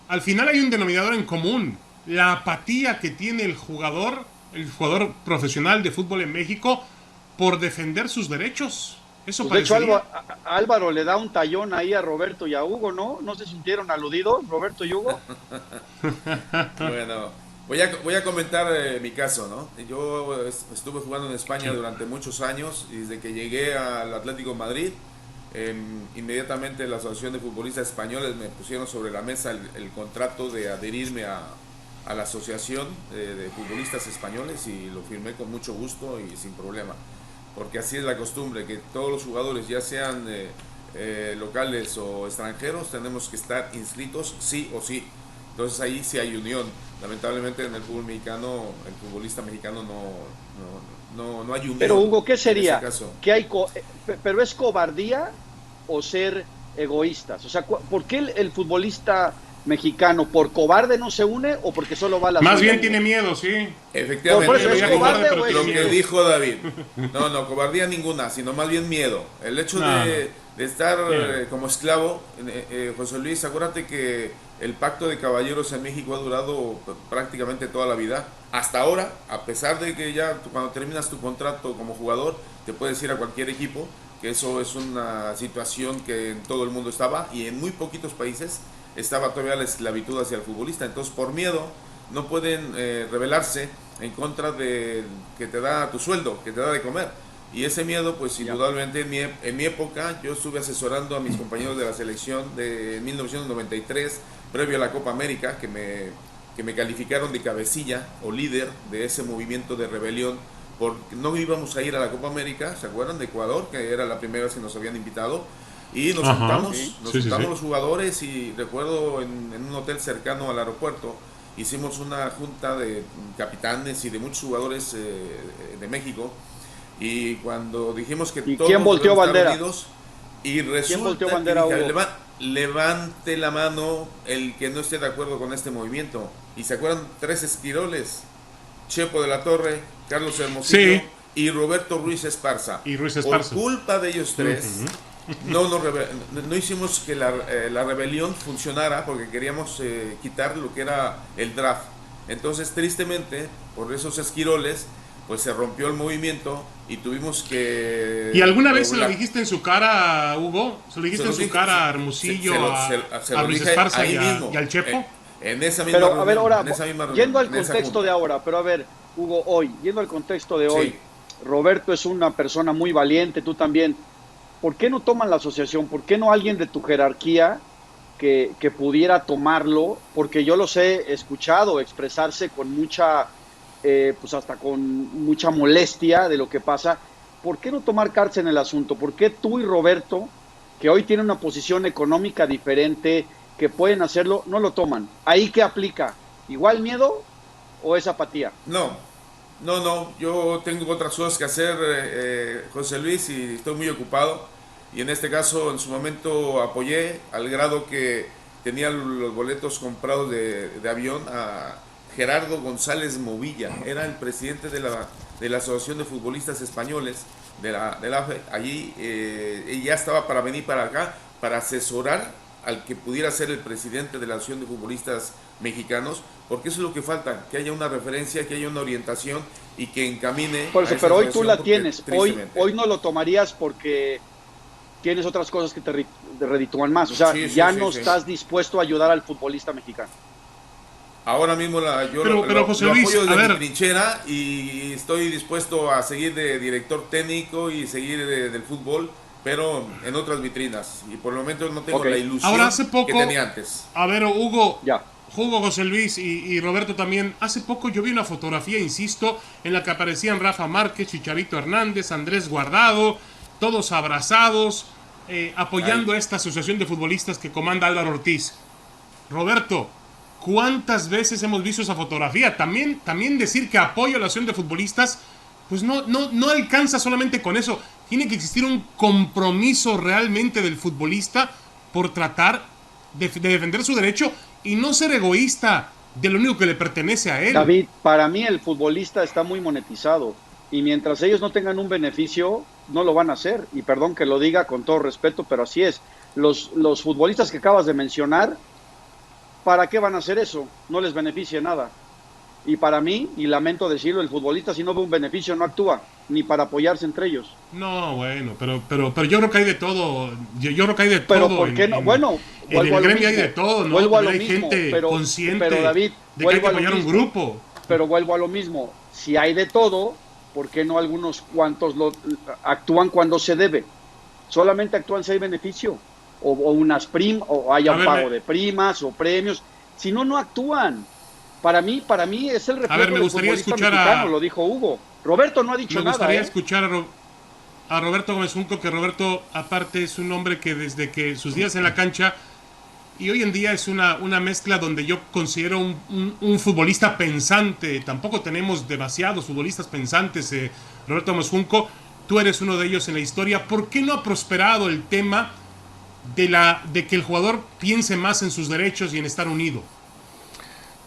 al final hay un denominador en común. La apatía que tiene el jugador profesional de fútbol en México, por defender sus derechos. Eso Pues de hecho parecería. Álvaro le da un tallón ahí a Roberto y a Hugo, ¿no? ¿No se sintieron aludidos, Roberto y Hugo? Bueno, voy a comentar mi caso, ¿no? Yo estuve jugando en España Sí. durante muchos años y desde que llegué al Atlético de Madrid, inmediatamente la Asociación de Futbolistas Españoles me pusieron sobre la mesa el contrato de adherirme a la Asociación de Futbolistas Españoles y lo firmé con mucho gusto y sin problema. Porque así es la costumbre, que todos los jugadores, ya sean locales o extranjeros, tenemos que estar inscritos sí o sí. Entonces ahí sí hay unión. Lamentablemente en el fútbol mexicano, el futbolista mexicano no hay Pero unión Hugo, ¿qué en ese sería? caso. ¿Qué hay pero es cobardía o ser egoístas? O sea, ¿por qué el futbolista mexicano por cobarde no se une o porque solo va a la Más suya, bien Hugo? tiene miedo, sí. Por Efectivamente, eso, No ¿es sería cobarde, cobarde pero o tiene lo es...? que miedo. dijo David. No, cobardía ninguna, sino más bien miedo. El hecho No, no. de estar Miedo. como esclavo, José Luis, acuérdate que el pacto de caballeros en México ha durado prácticamente toda la vida. Hasta ahora, a pesar de que ya cuando terminas tu contrato como jugador, te puedes ir a cualquier equipo, que eso es una situación que en todo el mundo estaba y en muy poquitos países estaba todavía la esclavitud hacia el futbolista. Entonces, por miedo, no pueden rebelarse en contra de que te da tu sueldo, que te da de comer. Y ese miedo, pues Ya. indudablemente en mi época yo estuve asesorando a mis compañeros de la selección de 1993, previo a la Copa América, que me calificaron de cabecilla o líder de ese movimiento de rebelión, porque no íbamos a ir a la Copa América, ¿se acuerdan? De Ecuador, que era la primera vez que nos habían invitado. Y nos Ajá. juntamos, Sí. nos Sí, sí, juntamos sí. los jugadores y recuerdo en un hotel cercano al aeropuerto hicimos una junta de capitanes y de muchos jugadores de México y cuando dijimos que ¿Y quién todos volteó debemos estar bandera? unidos y ¿Quién volteó resulta que bandera, dije, Hugo? levante la mano el que no esté de acuerdo con este movimiento. Y se acuerdan, tres esquiroles, Chepo de la Torre, Carlos Hermosillo Sí. y Roberto Ruiz Esparza. Y Ruiz Por Esparza. culpa de ellos tres, Ujú. no hicimos que la rebelión funcionara porque queríamos quitar lo que era el draft. Entonces, tristemente, por esos esquiroles, pues se rompió el movimiento y tuvimos ¿Y que alguna vez se lo doblar. dijiste en su cara, Hugo? ¿Se lo Se dijiste en lo su dije, cara a Hermosillo, se a lo Ruiz dije Esparza ahí mismo, y al Chepo? en esa misma Pero, a ver, reunión, ahora, en esa misma yendo reunión, al en esa contexto de junta. ahora, pero a ver, Hugo, hoy, yendo al contexto de Sí. hoy, Roberto es una persona muy valiente, tú también. ¿Por qué no toman la asociación? ¿Por qué no alguien de tu jerarquía que pudiera tomarlo? Porque yo los he escuchado expresarse con mucha, pues hasta con mucha molestia de lo que pasa. ¿Por qué no tomar cartas en el asunto? ¿Por qué tú y Roberto, que hoy tienen una posición económica diferente, que pueden hacerlo, no lo toman? ¿Ahí qué aplica? ¿Igual miedo o es apatía? No, no, yo tengo otras cosas que hacer, José Luis, y estoy muy ocupado. Y en este caso, en su momento apoyé al grado que tenía los boletos comprados de avión a Gerardo González Movilla. Era el presidente de la Asociación de Futbolistas Españoles, de la AFE. Allí y ya estaba para venir para acá, para asesorar al que pudiera ser el presidente de la Asociación de Futbolistas Mexicanos, porque eso es lo que falta, que haya una referencia, que haya una orientación y que encamine Por a eso, esa pero hoy tú asociación, la porque tienes. tristemente. Hoy no lo tomarías porque tienes otras cosas que te reditúan más. O sea, Sí, sí, ya sí, no sí. estás dispuesto a ayudar al futbolista mexicano. Ahora mismo yo Pero José lo Luis, apoyo a desde mi ver, trinchera y estoy dispuesto a seguir de director técnico y seguir del fútbol, pero en otras vitrinas. Y por el momento no tengo Ok, la ahora ilusión hace que poco, tenía antes. a ver, Hugo, ya. José Luis y Roberto también, hace poco yo vi una fotografía, insisto, en la que aparecían Rafa Márquez, Chicharito Hernández, Andrés Guardado, todos abrazados, Ahí. apoyando a esta asociación de futbolistas que comanda Álvaro Ortiz. Roberto, ¿cuántas veces hemos visto esa fotografía? También decir que apoyo a la asociación de futbolistas, pues no alcanza solamente con eso. Tiene que existir un compromiso realmente del futbolista por tratar de defender su derecho y no ser egoísta de lo único que le pertenece a él. David, para mí el futbolista está muy monetizado y mientras ellos no tengan un beneficio, no lo van a hacer. Y perdón que lo diga con todo respeto, pero así es. Los futbolistas que acabas de mencionar ¿para qué van a hacer eso? No les beneficia nada. Y para mí, y lamento decirlo, el futbolista si no ve un beneficio no actúa, ni para apoyarse entre ellos. No, bueno, pero yo creo que hay de todo. Yo creo que hay de Pero todo. ¿por qué no? Bueno, en el gremio hay de todo, ¿no? Vuelvo a lo hay mismo, gente consciente pero David, de que hay que apoyar un grupo. Pero vuelvo a lo mismo. Si hay de todo, ¿por qué no algunos cuantos actúan cuando se debe? Solamente actúan si hay beneficio. O unas o haya un pago de primas o premios. Si no, no actúan. Para mí es el reflejo me gustaría del futbolista escuchar mexicano, lo dijo Hugo. Roberto no ha dicho nada. Me gustaría escuchar a Roberto Gómez Junco, que Roberto, aparte, es un hombre que desde que sus días en la cancha, y hoy en día es una mezcla donde yo considero un futbolista pensante. Tampoco tenemos demasiados futbolistas pensantes. Roberto Gómez Junco, tú eres uno de ellos en la historia. ¿Por qué no ha prosperado el tema de que el jugador piense más en sus derechos y en estar unido?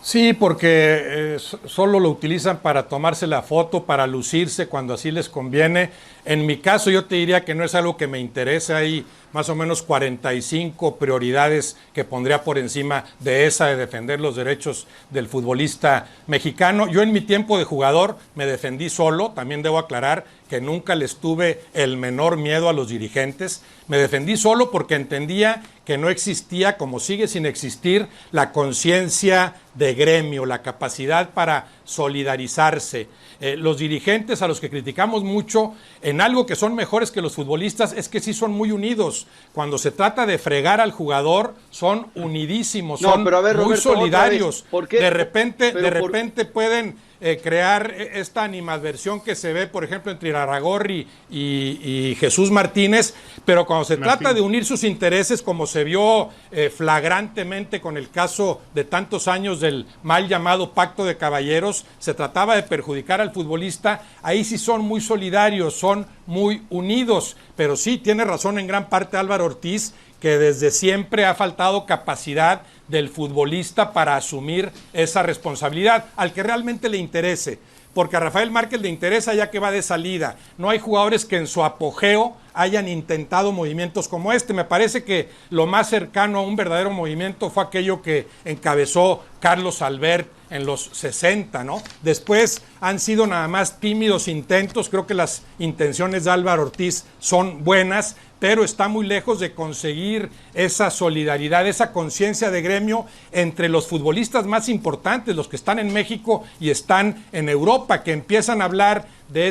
Sí, porque solo lo utilizan para tomarse la foto, para lucirse cuando así les conviene. En mi caso yo te diría que no es algo que me interese. Hay más o menos 45 prioridades que pondría por encima de esa de defender los derechos del futbolista mexicano. Yo en mi tiempo de jugador me defendí solo, también debo aclarar que nunca les tuve el menor miedo a los dirigentes. Me defendí solo porque entendía que no existía, como sigue sin existir, la conciencia de gremio, la capacidad para solidarizarse. Los dirigentes a los que criticamos mucho en algo que son mejores que los futbolistas es que sí son muy unidos. Cuando se trata de fregar al jugador son unidísimos, son muy Roberto, solidarios. De repente pueden crear esta animadversión que se ve, por ejemplo, entre Irarrágorri y Jesús Martínez, pero cuando se trata de unir sus intereses, como se vio flagrantemente con el caso de tantos años del mal llamado Pacto de Caballeros, se trataba de perjudicar al futbolista, ahí sí son muy solidarios, son muy unidos, pero sí, tiene razón en gran parte Álvaro Ortiz, que desde siempre ha faltado capacidad del futbolista para asumir esa responsabilidad, al que realmente le interese, porque a Rafael Márquez le interesa ya que va de salida. No hay jugadores que en su apogeo hayan intentado movimientos como este. Me parece que lo más cercano a un verdadero movimiento fue aquello que encabezó Carlos Albert en los 60, ¿no? Después han sido nada más tímidos intentos. Creo que las intenciones de Álvaro Ortiz son buenas, pero está muy lejos de conseguir esa solidaridad, esa conciencia de gremio entre los futbolistas más importantes, los que están en México y están en Europa, que empiezan a hablar de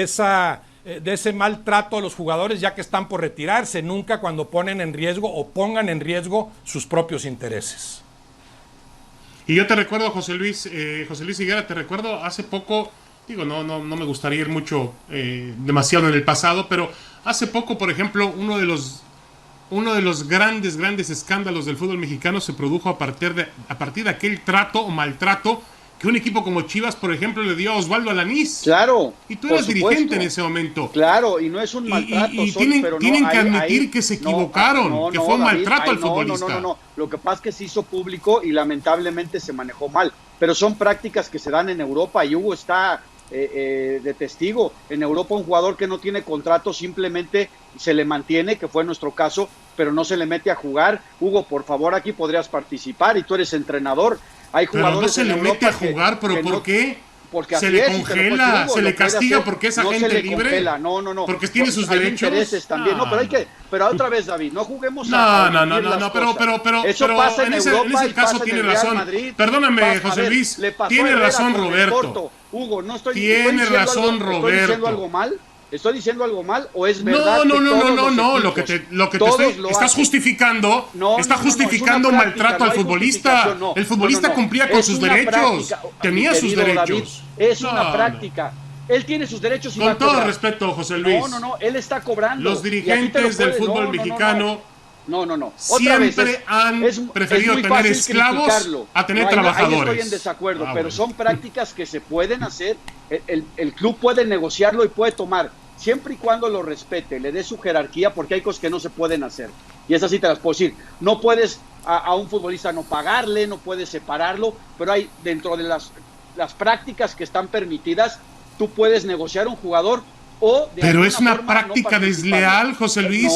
ese maltrato a los jugadores ya que están por retirarse, nunca cuando ponen en riesgo o pongan en riesgo sus propios intereses. Y yo te recuerdo, José Luis Higuera, te recuerdo hace poco, digo, no me gustaría ir mucho, demasiado en el pasado, pero hace poco, por ejemplo, uno de los grandes escándalos del fútbol mexicano se produjo a partir de aquel trato o maltrato que un equipo como Chivas, por ejemplo, le dio a Osvaldo Alanís. Claro. Y tú eras dirigente en ese momento. Claro, y no es un maltrato. Y tienen que admitir que se equivocaron, que fue un maltrato al futbolista. No. Lo que pasa es que se hizo público y lamentablemente se manejó mal. Pero son prácticas que se dan en Europa y Hugo está de testigo. En Europa un jugador que no tiene contrato simplemente se le mantiene, que fue nuestro caso, pero no se le mete a jugar. Hugo, por favor, aquí podrías participar y tú eres entrenador. Hay jugadores pero no se le mete a jugar, pero ¿por qué? Porque se le congela, se le castiga porque es agente libre. No. Porque tiene sus derechos. Intereses también. Pero otra vez, David, no juguemos pero eso pasa en ese caso tiene razón. Perdóname, José Luis, tiene razón Roberto. Hugo, no estoy tiene razón Roberto. ¿Estoy diciendo algo mal? ¿Estoy diciendo algo mal o es verdad? No, lo que te estás justificando, está justificando maltrato al futbolista. El futbolista cumplía con sus derechos, tenía sus derechos. Es una práctica. Él tiene sus derechos y con todo respeto, José Luis. No, él está cobrando. Los dirigentes del fútbol mexicano siempre han preferido tener esclavos a tener trabajadores. Ahí estoy en desacuerdo, pero son prácticas que se pueden hacer. El club puede negociarlo y puede tomar, siempre y cuando lo respete, le dé su jerarquía, porque hay cosas que no se pueden hacer. Y esas sí te las puedo decir. No puedes a un futbolista no pagarle, no puedes separarlo, pero hay dentro de las prácticas que están permitidas, tú puedes negociar un jugador. Pero es una práctica desleal, José Luis.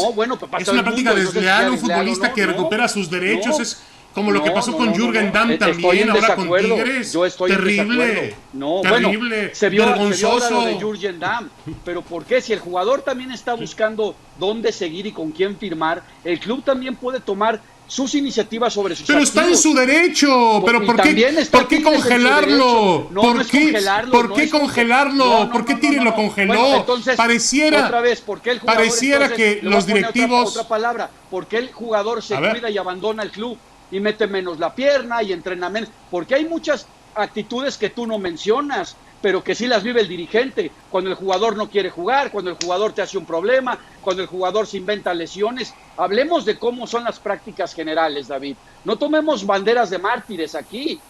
Es una práctica desleal, un futbolista que recupera sus derechos. como lo que pasó con Jürgen Damm Estoy también, en ahora con desacuerdo. Tigres. Yo estoy en terrible, desacuerdo. No, terrible, bueno, se vio ahora vergonzoso. lo de Jürgen Damm, pero ¿por qué? Si el jugador también está buscando dónde seguir y con quién firmar, el club también puede tomar sus iniciativas sobre sus Pero está en su derecho. Pero ¿por qué congelarlo? ¿Por qué congelarlo? ¿Por qué Tigres lo congeló? Bueno, entonces, pareciera otra vez, ¿por qué el jugador, pareciera entonces, que le voy a los poner directivos... otra palabra, ¿por qué el jugador se cuida y abandona el club y mete menos la pierna y entrena menos? Porque hay muchas actitudes que tú no mencionas, pero que sí las vive el dirigente, cuando el jugador no quiere jugar, cuando el jugador te hace un problema, cuando el jugador se inventa lesiones. Hablemos de cómo son las prácticas generales, David. No tomemos banderas de mártires aquí.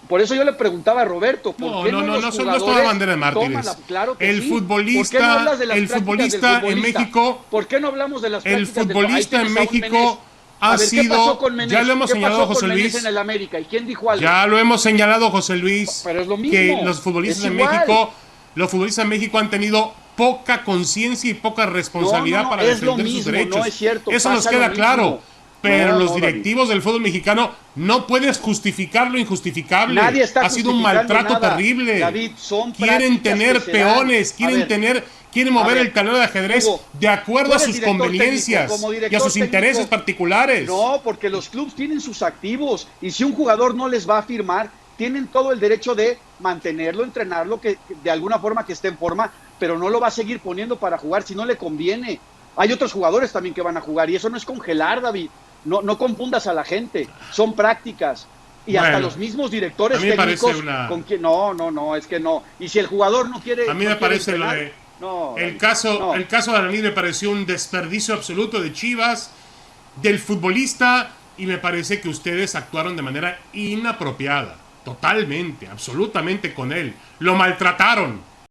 Por eso yo le preguntaba a Roberto, ¿por qué no son todas banderas de mártires? Claro que el futbolista, el futbolista en México, ¿por qué no hablamos de las prácticas el futbolista en México ha sido, ya lo hemos señalado, José Luis, en el América? ¿Y quién dijo algo? Ya lo hemos señalado, José Luis, pero es lo mismo, que los futbolistas en México han tenido poca conciencia y poca responsabilidad para defender sus derechos. No es cierto, eso nos queda claro. Pero los directivos del fútbol mexicano no puedes justificar lo injustificable. Nadie está ha sido un maltrato terrible. David, quieren tener peones, quieren mover el tablero de ajedrez de acuerdo a sus conveniencias y a sus intereses particulares. No, porque los clubes tienen sus activos y si un jugador no les va a firmar, tienen todo el derecho de mantenerlo, entrenarlo, que de alguna forma que esté en forma, pero no lo va a seguir poniendo para jugar si no le conviene. Hay otros jugadores también que van a jugar y eso no es congelar, David. No confundas a la gente, son prácticas. Y hasta los mismos directores técnicos con quien no, es que no. Y si el jugador no quiere, a mí me parece entrenar, el caso de Araní me pareció un desperdicio absoluto de Chivas, del futbolista, y me parece que ustedes actuaron de manera inapropiada, totalmente, absolutamente con él. Lo maltrataron.